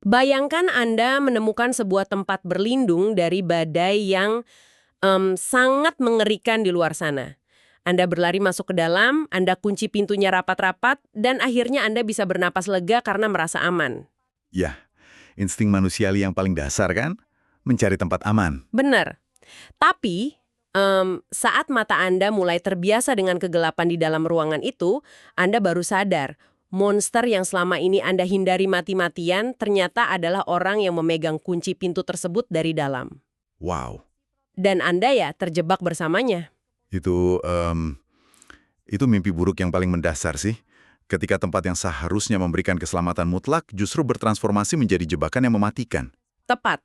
Bayangkan Anda menemukan sebuah tempat berlindung dari badai yang sangat mengerikan di luar sana. Anda berlari masuk ke dalam, Anda kunci pintunya rapat-rapat, dan akhirnya Anda bisa bernapas lega karena merasa aman. Ya, insting manusiawi yang paling dasar kan? Mencari tempat aman. Benar. Tapi, saat mata Anda mulai terbiasa dengan kegelapan di dalam ruangan itu, Anda baru sadar, monster yang selama ini Anda hindari mati-matian ternyata adalah orang yang memegang kunci pintu tersebut dari dalam. Wow, Dan Anda ya terjebak bersamanya. itu itu mimpi buruk yang paling mendasar sih. Ketika tempat yang seharusnya memberikan keselamatan mutlak justru bertransformasi menjadi jebakan yang mematikan. Tepat.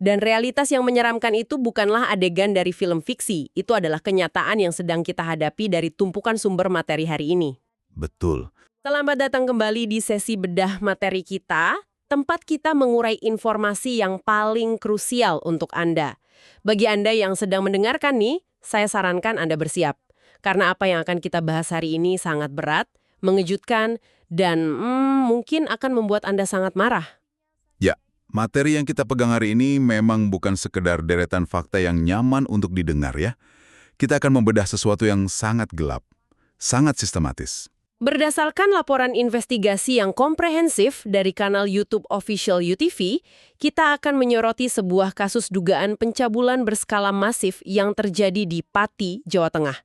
Dan realitas yang menyeramkan itu bukanlah adegan dari film fiksi, itu adalah kenyataan yang sedang kita hadapi dari tumpukan sumber materi hari ini. Betul. Selamat datang kembali di sesi bedah materi kita, tempat kita mengurai informasi yang paling krusial untuk Anda. Bagi Anda yang sedang mendengarkan nih, saya sarankan Anda bersiap. Karena apa yang akan kita bahas hari ini sangat berat, mengejutkan, dan mungkin akan membuat Anda sangat marah. Ya, materi yang kita pegang hari ini memang bukan sekedar deretan fakta yang nyaman untuk didengar ya. Kita akan membedah sesuatu yang sangat gelap, sangat sistematis. Berdasarkan laporan investigasi yang komprehensif dari kanal YouTube Official UTV, kita akan menyoroti sebuah kasus dugaan pencabulan berskala masif yang terjadi di Pati, Jawa Tengah.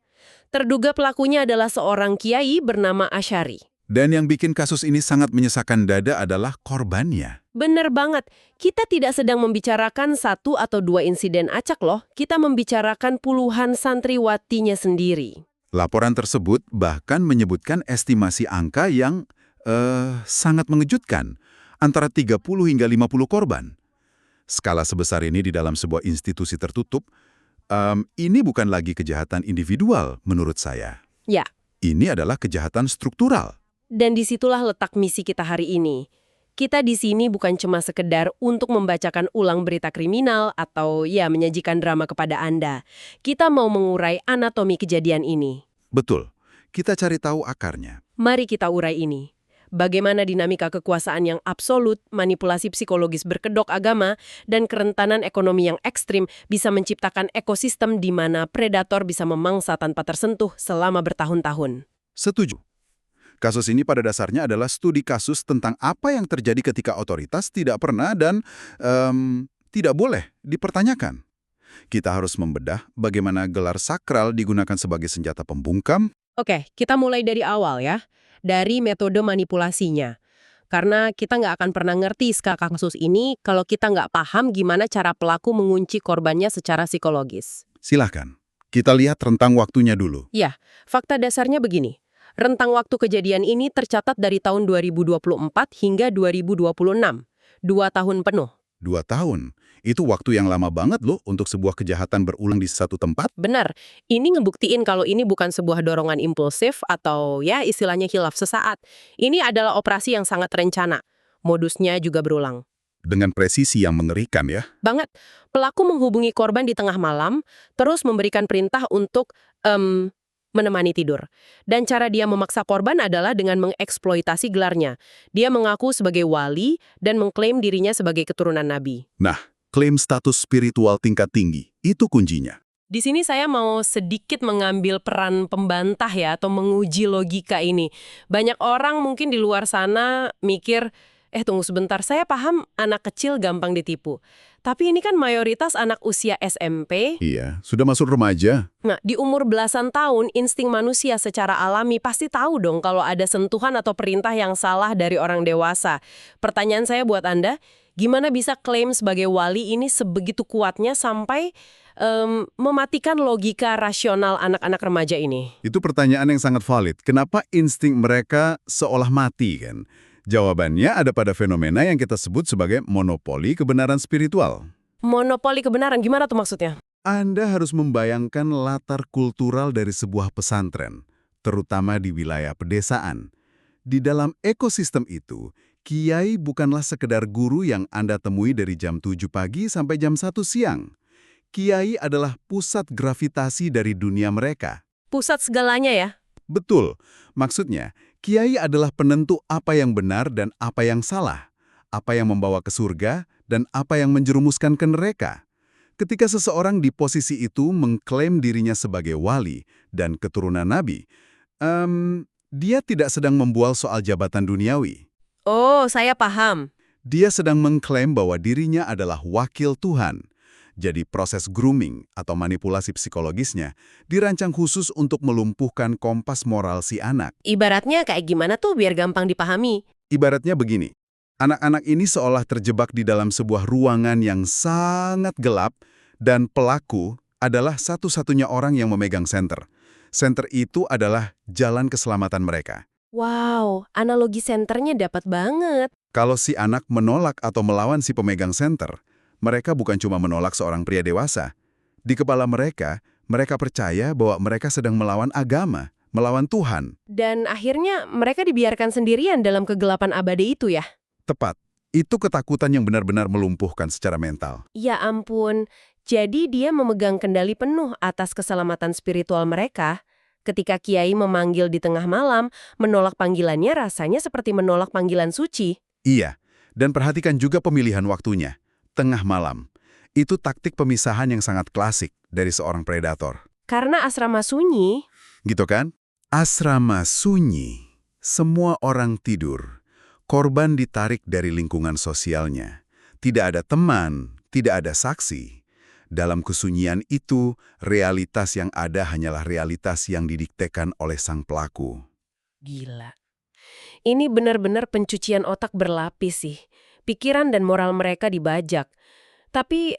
Terduga pelakunya adalah seorang kiai bernama Asyari. Dan yang bikin kasus ini sangat menyesakan dada adalah korbannya. Bener banget, kita tidak sedang membicarakan satu atau dua insiden acak loh, kita membicarakan puluhan santriwatinya sendiri. Laporan tersebut bahkan menyebutkan estimasi angka yang sangat mengejutkan, antara 30 hingga 50 korban. Skala sebesar ini di dalam sebuah institusi tertutup, ini bukan lagi kejahatan individual menurut saya. Ya, Ini adalah kejahatan struktural. dan disitulah letak misi kita hari ini. Kita di sini bukan cuma sekedar untuk membacakan ulang berita kriminal atau ya menyajikan drama kepada Anda. Kita mau mengurai anatomi kejadian ini. Betul, kita cari tahu akarnya. Mari kita urai ini. Bagaimana dinamika kekuasaan yang absolut, manipulasi psikologis berkedok agama, dan kerentanan ekonomi yang ekstrim bisa menciptakan ekosistem di mana predator bisa memangsa tanpa tersentuh selama bertahun-tahun. Setuju. Kasus ini pada dasarnya adalah studi kasus tentang apa yang terjadi ketika otoritas tidak pernah dan tidak boleh dipertanyakan. Kita harus membedah bagaimana gelar sakral digunakan sebagai senjata pembungkam. Oke, kita mulai dari awal ya. Dari metode manipulasinya. Karena kita nggak akan pernah ngerti skala kasus ini kalau kita nggak paham gimana cara pelaku mengunci korbannya secara psikologis. Silahkan, kita lihat rentang waktunya dulu. Ya, fakta dasarnya begini. Rentang waktu kejadian ini tercatat dari tahun 2024 hingga 2026. 2 tahun penuh. 2 tahun. Itu waktu yang lama banget loh untuk sebuah kejahatan berulang di satu tempat. Benar, ini ngebuktiin kalau ini bukan sebuah dorongan impulsif atau ya istilahnya khilaf sesaat. Ini adalah operasi yang sangat terencana. Modusnya juga berulang. Dengan presisi yang mengerikan ya. Banget, pelaku menghubungi korban di tengah malam, terus memberikan perintah untuk menemani tidur. Dan cara dia memaksa korban adalah dengan mengeksploitasi gelarnya. Dia mengaku sebagai wali dan mengklaim dirinya sebagai keturunan nabi. Nah, klaim status spiritual tingkat tinggi, itu kuncinya. Di sini saya mau sedikit mengambil peran pembantah ya, atau menguji logika ini. Banyak orang mungkin di luar sana mikir, tunggu sebentar, saya paham anak kecil gampang ditipu. Tapi ini kan mayoritas anak usia SMP. Iya, sudah masuk remaja. Nah, di umur belasan tahun, insting manusia secara alami pasti tahu dong kalau ada sentuhan atau perintah yang salah dari orang dewasa. Pertanyaan saya buat Anda, gimana bisa klaim sebagai wali ini sebegitu kuatnya sampai mematikan logika rasional anak-anak remaja ini? Itu pertanyaan yang sangat valid. Kenapa insting mereka seolah mati kan? Jawabannya ada pada fenomena yang kita sebut sebagai monopoli kebenaran spiritual. Monopoli kebenaran, gimana tuh maksudnya? Anda harus membayangkan latar kultural dari sebuah pesantren, terutama di wilayah pedesaan. Di dalam ekosistem itu, kiai bukanlah sekedar guru yang Anda temui dari jam 7 pagi sampai jam 1 siang. Kiai adalah pusat gravitasi dari dunia mereka. Pusat segalanya ya? Betul. Maksudnya, kiai adalah penentu apa yang benar dan apa yang salah. apa yang membawa ke surga, dan apa yang menjerumuskan ke neraka. Ketika seseorang di posisi itu mengklaim dirinya sebagai wali dan keturunan nabi, dia tidak sedang membual soal jabatan duniawi. Oh, saya paham. Dia sedang mengklaim bahwa dirinya adalah wakil Tuhan. Jadi proses grooming atau manipulasi psikologisnya dirancang khusus untuk melumpuhkan kompas moral si anak. Ibaratnya kayak gimana tuh biar gampang dipahami? Ibaratnya begini, anak-anak ini seolah terjebak di dalam sebuah ruangan yang sangat gelap dan pelaku adalah satu-satunya orang yang memegang senter. Senter itu adalah jalan keselamatan mereka. Wow, analogi senternya dapat banget. Kalau si anak menolak atau melawan si pemegang senter, mereka bukan cuma menolak seorang pria dewasa. Di kepala mereka, mereka percaya bahwa mereka sedang melawan agama, melawan Tuhan. Dan akhirnya mereka dibiarkan sendirian dalam kegelapan abadi itu ya? Tepat. Itu ketakutan yang benar-benar melumpuhkan secara mental. Ya ampun, jadi dia memegang kendali penuh atas keselamatan spiritual mereka. Ketika Kiai memanggil di tengah malam, menolak panggilannya rasanya seperti menolak panggilan suci. Iya, dan perhatikan juga pemilihan waktunya. Tengah malam. Itu taktik pemisahan yang sangat klasik dari seorang predator. Karena asrama sunyi, Gitu kan? Asrama sunyi. Semua orang tidur. Korban ditarik dari lingkungan sosialnya. Tidak ada teman, tidak ada saksi. Dalam kesunyian itu, realitas yang ada hanyalah realitas yang didiktekan oleh sang pelaku. gila. Ini benar-benar pencucian otak berlapis sih. Pikiran dan moral mereka dibajak. Tapi,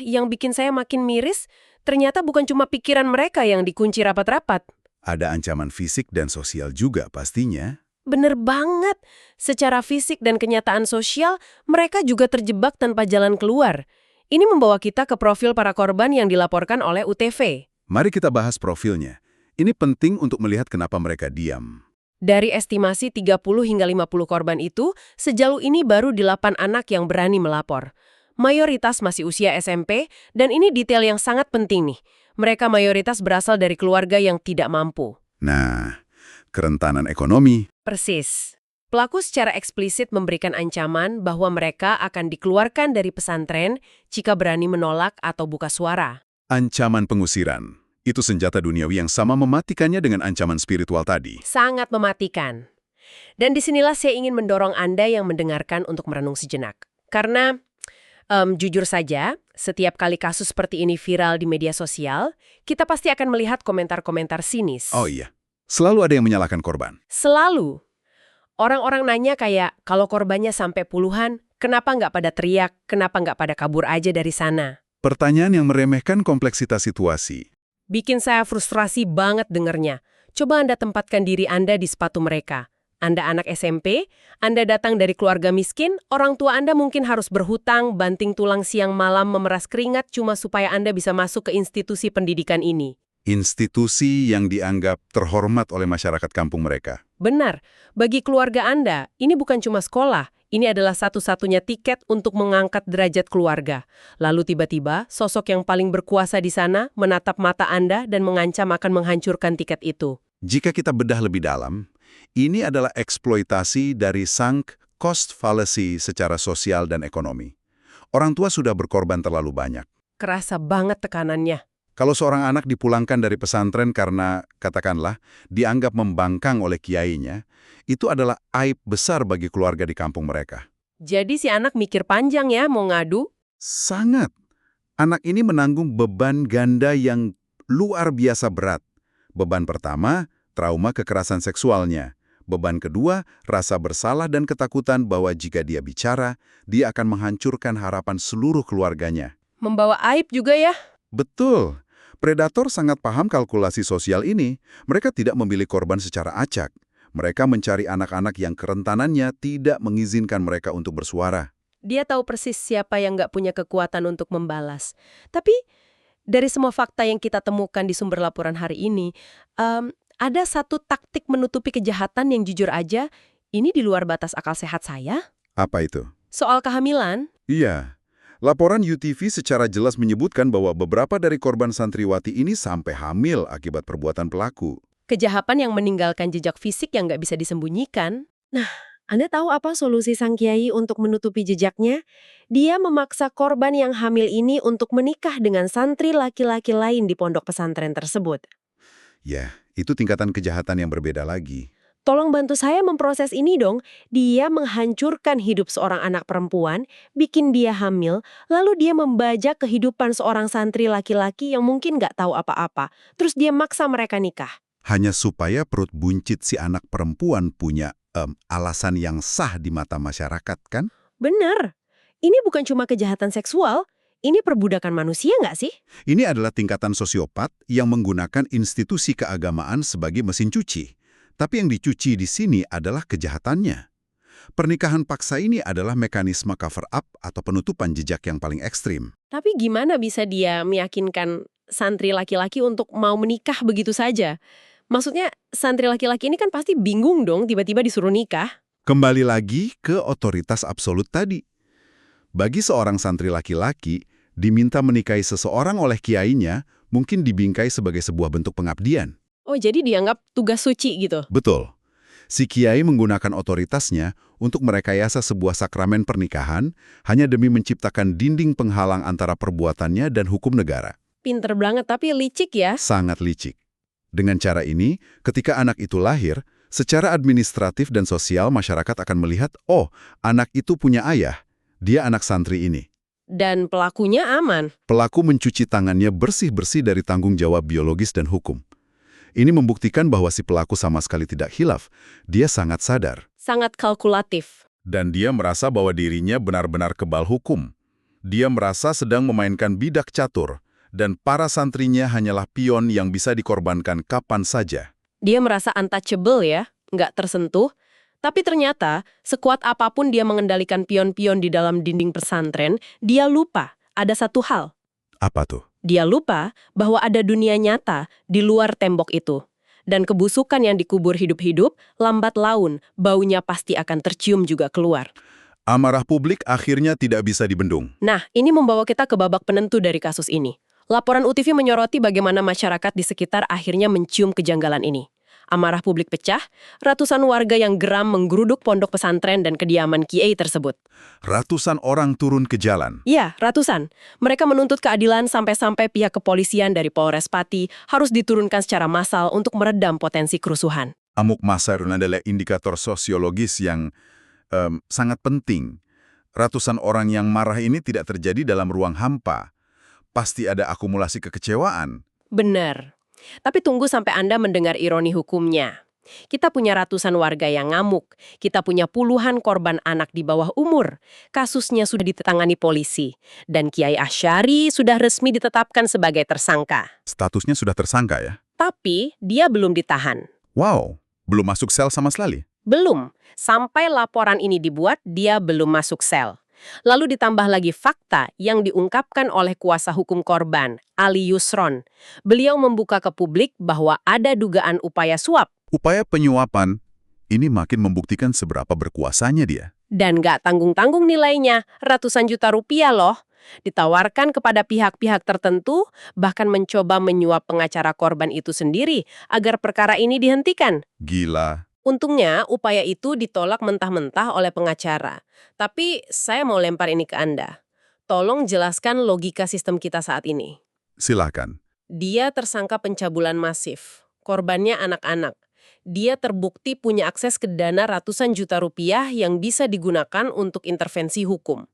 yang bikin saya makin miris, ternyata bukan cuma pikiran mereka yang dikunci rapat-rapat. Ada ancaman fisik dan sosial juga pastinya. Bener banget. Secara fisik dan kenyataan sosial, mereka juga terjebak tanpa jalan keluar. Ini membawa kita ke profil para korban yang dilaporkan oleh UTV. Mari kita bahas profilnya. Ini penting untuk melihat kenapa mereka diam. Dari estimasi 30 hingga 50 korban itu, sejauh ini baru 8 anak yang berani melapor. Mayoritas masih usia SMP, dan ini detail yang sangat penting nih. Mereka mayoritas berasal dari keluarga yang tidak mampu. Nah, kerentanan ekonomi. Persis. Pelaku secara eksplisit memberikan ancaman bahwa mereka akan dikeluarkan dari pesantren jika berani menolak atau buka suara. Ancaman pengusiran. Itu senjata duniawi yang sama mematikannya dengan ancaman spiritual tadi. Sangat mematikan. Dan disinilah saya ingin mendorong Anda yang mendengarkan untuk merenung sejenak. Karena, jujur saja, setiap kali kasus seperti ini viral di media sosial, kita pasti akan melihat komentar-komentar sinis. Oh iya, selalu ada yang menyalahkan korban. Selalu. Orang-orang nanya kayak, kalau korbannya sampai puluhan, kenapa nggak pada teriak, kenapa nggak pada kabur aja dari sana? Pertanyaan yang meremehkan kompleksitas situasi. Bikin saya frustrasi banget dengernya. Coba Anda tempatkan diri Anda di sepatu mereka. Anda anak SMP, Anda datang dari keluarga miskin, orang tua Anda mungkin harus berhutang, banting tulang siang malam memeras keringat cuma supaya Anda bisa masuk ke institusi pendidikan ini. Institusi yang dianggap terhormat oleh masyarakat kampung mereka. Benar, bagi keluarga Anda, ini bukan cuma sekolah. Ini adalah satu-satunya tiket untuk mengangkat derajat keluarga. Lalu tiba-tiba, sosok yang paling berkuasa di sana menatap mata Anda dan mengancam akan menghancurkan tiket itu. Jika kita bedah lebih dalam, ini adalah eksploitasi dari sunk cost fallacy secara sosial dan ekonomi. Orang tua sudah berkorban terlalu banyak. Kerasa banget tekanannya. Kalau seorang anak dipulangkan dari pesantren karena, katakanlah, dianggap membangkang oleh kiainya, itu adalah aib besar bagi keluarga di kampung mereka. Jadi si anak mikir panjang ya mau ngadu? Sangat. Anak ini menanggung beban ganda yang luar biasa berat. Beban pertama, trauma kekerasan seksualnya. Beban kedua, rasa bersalah dan ketakutan bahwa jika dia bicara, dia akan menghancurkan harapan seluruh keluarganya. Membawa aib juga ya? Betul. Predator sangat paham kalkulasi sosial ini. Mereka tidak memilih korban secara acak. Mereka mencari anak-anak yang kerentanannya tidak mengizinkan mereka untuk bersuara. Dia tahu persis siapa yang nggak punya kekuatan untuk membalas. Tapi, dari semua fakta yang kita temukan di sumber laporan hari ini, ada satu taktik menutupi kejahatan yang jujur aja, ini di luar batas akal sehat saya. Apa itu? Soal kehamilan. Iya. Laporan UTV secara jelas menyebutkan bahwa beberapa dari korban santriwati ini sampai hamil akibat perbuatan pelaku. Kejahatan yang meninggalkan jejak fisik yang nggak bisa disembunyikan. Nah, Anda tahu apa solusi sang kiai untuk menutupi jejaknya? Dia memaksa korban yang hamil ini untuk menikah dengan santri laki-laki lain di pondok pesantren tersebut. Ya, itu tingkatan kejahatan yang berbeda lagi. Tolong bantu saya memproses ini dong. Dia menghancurkan hidup seorang anak perempuan, bikin dia hamil, lalu dia membajak kehidupan seorang santri laki-laki yang mungkin nggak tahu apa-apa. Terus dia maksa mereka nikah. Hanya supaya perut buncit si anak perempuan punya alasan yang sah di mata masyarakat, kan? Bener. Ini bukan cuma kejahatan seksual, ini perbudakan manusia nggak sih? Ini adalah tingkatan sosiopat yang menggunakan institusi keagamaan sebagai mesin cuci. Tapi yang dicuci di sini adalah kejahatannya. Pernikahan paksa ini adalah mekanisme cover up atau penutupan jejak yang paling ekstrim. Tapi gimana bisa dia meyakinkan santri laki-laki untuk mau menikah begitu saja? Maksudnya, santri laki-laki ini kan pasti bingung dong tiba-tiba disuruh nikah. Kembali lagi ke otoritas absolut tadi. Bagi seorang santri laki-laki, diminta menikahi seseorang oleh kiainya mungkin dibingkai sebagai sebuah bentuk pengabdian. Oh, jadi dianggap tugas suci gitu? Betul. Si kiai menggunakan otoritasnya untuk merekayasa sebuah sakramen pernikahan hanya demi menciptakan dinding penghalang antara perbuatannya dan hukum negara. Pinter banget, tapi licik ya. Sangat licik. Dengan cara ini, ketika anak itu lahir, secara administratif dan sosial masyarakat akan melihat, oh, anak itu punya ayah, dia anak santri ini. Dan pelakunya aman. Pelaku mencuci tangannya bersih-bersih dari tanggung jawab biologis dan hukum. Ini membuktikan bahwa si pelaku sama sekali tidak khilaf. Dia sangat sadar. Sangat kalkulatif. Dan dia merasa bahwa dirinya benar-benar kebal hukum. Dia merasa sedang memainkan bidak catur. Dan para santrinya hanyalah pion yang bisa dikorbankan kapan saja. Dia merasa untouchable ya, nggak tersentuh. Tapi ternyata, sekuat apapun dia mengendalikan pion-pion di dalam dinding pesantren, dia lupa ada satu hal. Apa tuh? Dia lupa bahwa ada dunia nyata di luar tembok itu. Dan kebusukan yang dikubur hidup-hidup, lambat laun, baunya pasti akan tercium juga keluar. Amarah publik akhirnya tidak bisa dibendung. Nah, ini membawa kita ke babak penentu dari kasus ini. Laporan UTV menyoroti bagaimana masyarakat di sekitar akhirnya mencium kejanggalan ini. Amarah publik pecah, ratusan warga yang geram menggeruduk pondok pesantren dan kediaman kiai tersebut. Ratusan orang turun ke jalan. Ya, ratusan. Mereka menuntut keadilan sampai-sampai pihak kepolisian dari Polres Pati harus diturunkan secara massal untuk meredam potensi kerusuhan. Amuk massa adalah indikator sosiologis yang sangat penting. Ratusan orang yang marah ini tidak terjadi dalam ruang hampa. Pasti ada akumulasi kekecewaan. Benar. Tapi tunggu sampai Anda mendengar ironi hukumnya. Kita punya ratusan warga yang ngamuk. Kita punya puluhan korban anak di bawah umur. Kasusnya sudah ditangani polisi. Dan Kiai Asy'ari sudah resmi ditetapkan sebagai tersangka. Statusnya sudah tersangka ya? Tapi dia belum ditahan. Wow, belum masuk sel sama sekali? Belum. Sampai laporan ini dibuat, dia belum masuk sel. Lalu ditambah lagi fakta yang diungkapkan oleh kuasa hukum korban, Ali Yusron. Beliau membuka ke publik bahwa ada dugaan upaya suap. Upaya penyuapan ini makin membuktikan seberapa berkuasanya dia. Dan gak tanggung-tanggung nilainya, ratusan juta rupiah loh. Ditawarkan kepada pihak-pihak tertentu, bahkan mencoba menyuap pengacara korban itu sendiri agar perkara ini dihentikan. Gila. Untungnya, upaya itu ditolak mentah-mentah oleh pengacara. Tapi saya mau lempar ini ke Anda. Tolong jelaskan logika sistem kita saat ini. Silakan. Dia tersangka pencabulan masif. Korbannya anak-anak. Dia terbukti punya akses ke dana ratusan juta rupiah yang bisa digunakan untuk intervensi hukum.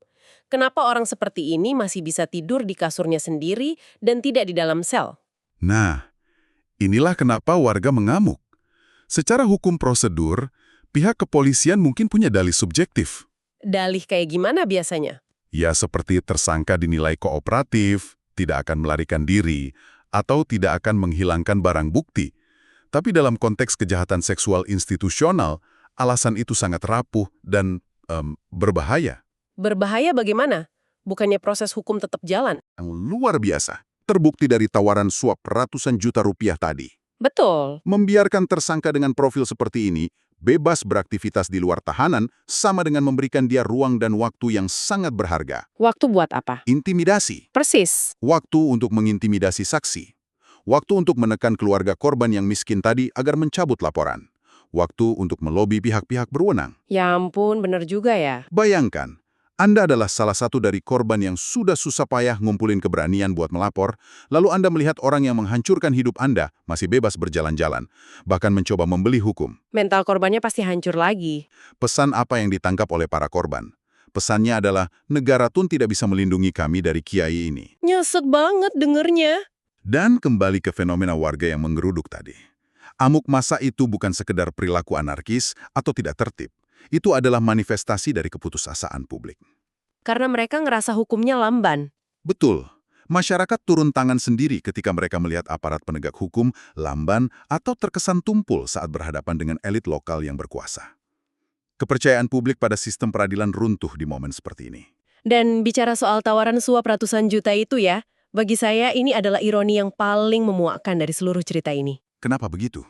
Kenapa orang seperti ini masih bisa tidur di kasurnya sendiri dan tidak di dalam sel? Nah, inilah kenapa warga mengamuk. Secara hukum prosedur, pihak kepolisian mungkin punya dalih subjektif. Dalih kayak gimana biasanya? Ya seperti tersangka dinilai kooperatif, tidak akan melarikan diri, atau tidak akan menghilangkan barang bukti. Tapi dalam konteks kejahatan seksual institusional, alasan itu sangat rapuh dan berbahaya. Berbahaya bagaimana? Bukannya proses hukum tetap jalan? Yang luar biasa, terbukti dari tawaran suap ratusan juta rupiah tadi. Betul. Membiarkan tersangka dengan profil seperti ini, bebas beraktivitas di luar tahanan, sama dengan memberikan dia ruang dan waktu yang sangat berharga. Waktu buat apa? Intimidasi. Persis. Waktu untuk mengintimidasi saksi. Waktu untuk menekan keluarga korban yang miskin tadi agar mencabut laporan. waktu untuk melobi pihak-pihak berwenang. Ya ampun, bener juga ya. Bayangkan, Anda adalah salah satu dari korban yang sudah susah payah ngumpulin keberanian buat melapor, lalu Anda melihat orang yang menghancurkan hidup Anda masih bebas berjalan-jalan, bahkan mencoba membeli hukum. Mental korbannya pasti hancur lagi. Pesan apa yang ditangkap oleh para korban? Pesannya adalah, negara tun tidak bisa melindungi kami dari kiai ini. Nyesek banget dengernya. Dan kembali ke fenomena warga yang menggeruduk tadi. Amuk massa itu bukan sekedar perilaku anarkis atau tidak tertib. Itu adalah manifestasi dari keputusasaan publik. Karena mereka ngerasa hukumnya lamban. Betul. Masyarakat turun tangan sendiri ketika mereka melihat aparat penegak hukum lamban atau terkesan tumpul saat berhadapan dengan elit lokal yang berkuasa. Kepercayaan publik pada sistem peradilan runtuh di momen seperti ini. Dan bicara soal tawaran suap ratusan juta itu ya, bagi saya ini adalah ironi yang paling memuakkan dari seluruh cerita ini. Kenapa begitu?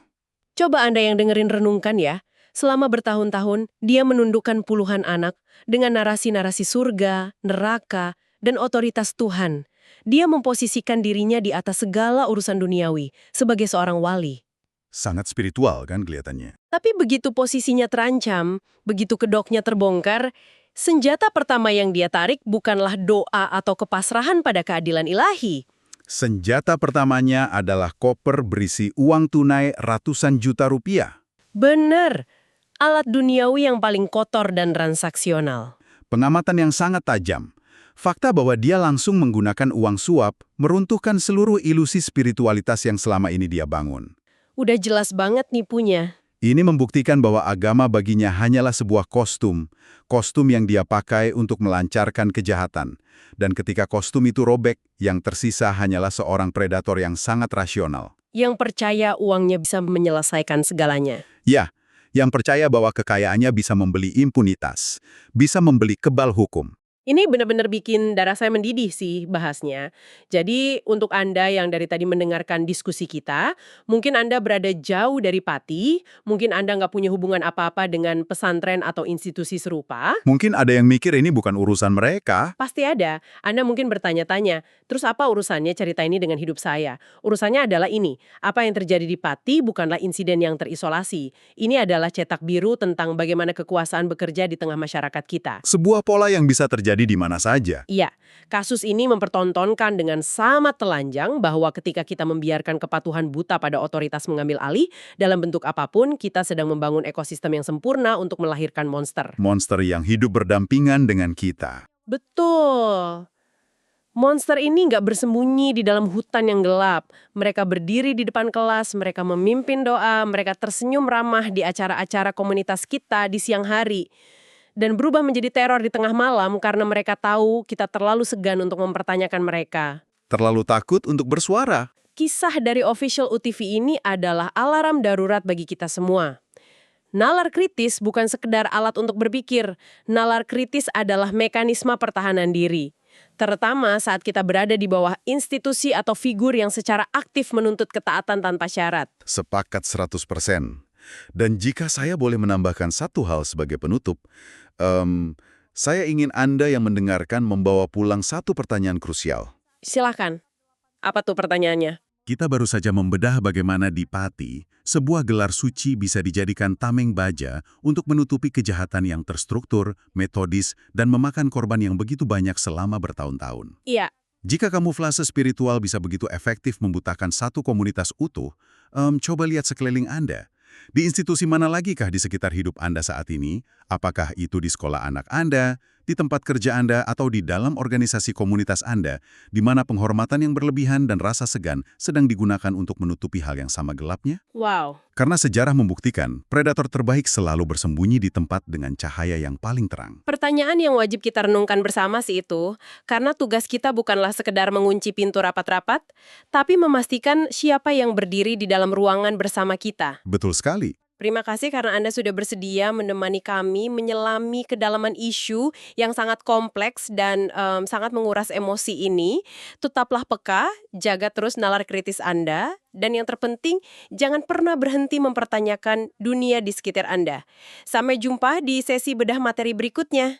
Coba Anda yang dengerin renungkan ya, selama bertahun-tahun dia menundukkan puluhan anak dengan narasi-narasi surga, neraka, dan otoritas Tuhan. Dia memposisikan dirinya di atas segala urusan duniawi sebagai seorang wali. Sangat spiritual kan kelihatannya. Tapi begitu posisinya terancam, begitu kedoknya terbongkar, senjata pertama yang dia tarik bukanlah doa atau kepasrahan pada keadilan ilahi. Senjata pertamanya adalah koper berisi uang tunai ratusan juta rupiah. Benar, alat duniawi yang paling kotor dan transaksional. Pengamatan yang sangat tajam. Fakta bahwa dia langsung menggunakan uang suap meruntuhkan seluruh ilusi spiritualitas yang selama ini dia bangun. Udah jelas banget nipunya. Ini membuktikan bahwa agama baginya hanyalah sebuah kostum yang dia pakai untuk melancarkan kejahatan. Dan ketika kostum itu robek, yang tersisa hanyalah seorang predator yang sangat rasional. Yang percaya uangnya bisa menyelesaikan segalanya. Ya, yang percaya bahwa kekayaannya bisa membeli impunitas, bisa membeli kebal hukum. Ini benar-benar bikin darah saya mendidih sih bahasnya. Jadi untuk Anda yang dari tadi mendengarkan diskusi kita, mungkin Anda berada jauh dari Pati, mungkin Anda nggak punya hubungan apa-apa dengan pesantren atau institusi serupa. Mungkin ada yang mikir ini bukan urusan mereka. Pasti ada. Anda mungkin bertanya-tanya, terus apa urusannya cerita ini dengan hidup saya? Urusannya adalah ini, apa yang terjadi di Pati bukanlah insiden yang terisolasi. Ini adalah cetak biru tentang bagaimana kekuasaan bekerja di tengah masyarakat kita. Sebuah pola yang bisa terjadi di mana saja. Iya, kasus ini mempertontonkan dengan sangat telanjang bahwa ketika kita membiarkan kepatuhan buta pada otoritas mengambil alih, dalam bentuk apapun, kita sedang membangun ekosistem yang sempurna untuk melahirkan monster. Monster yang hidup berdampingan dengan kita. Betul. Monster ini nggak bersembunyi di dalam hutan yang gelap. Mereka berdiri di depan kelas, mereka memimpin doa, mereka tersenyum ramah di acara-acara komunitas kita di siang hari. Dan berubah menjadi teror di tengah malam karena mereka tahu kita terlalu segan untuk mempertanyakan mereka. Terlalu takut untuk bersuara. Kisah dari official UTV ini adalah alarm darurat bagi kita semua. Nalar kritis bukan sekedar alat untuk berpikir. Nalar kritis adalah mekanisme pertahanan diri. Terutama saat kita berada di bawah institusi atau figur yang secara aktif menuntut ketaatan tanpa syarat. Sepakat 100%. Dan jika saya boleh menambahkan satu hal sebagai penutup, saya ingin Anda yang mendengarkan membawa pulang satu pertanyaan krusial. Silakan. Apa tuh pertanyaannya? Kita baru saja membedah bagaimana di Pati, sebuah gelar suci bisa dijadikan tameng baja untuk menutupi kejahatan yang terstruktur, metodis, dan memakan korban yang begitu banyak selama bertahun-tahun. Iya. Jika kamuflase spiritual bisa begitu efektif membutakan satu komunitas utuh, coba lihat sekeliling Anda. Di institusi mana lagi kah di sekitar hidup Anda saat ini? Apakah itu di sekolah anak Anda, di tempat kerja Anda, atau di dalam organisasi komunitas Anda, di mana penghormatan yang berlebihan dan rasa segan sedang digunakan untuk menutupi hal yang sama gelapnya? Wow. Karena sejarah membuktikan, predator terbaik selalu bersembunyi di tempat dengan cahaya yang paling terang. Pertanyaan yang wajib kita renungkan bersama sih itu, karena tugas kita bukanlah sekedar mengunci pintu rapat-rapat, tapi memastikan siapa yang berdiri di dalam ruangan bersama kita. Betul sekali. Terima kasih karena Anda sudah bersedia menemani kami menyelami kedalaman isu yang sangat kompleks dan sangat menguras emosi ini. Tetaplah peka, jaga terus nalar kritis Anda, dan yang terpenting, jangan pernah berhenti mempertanyakan dunia di sekitar Anda. Sampai jumpa di sesi bedah materi berikutnya.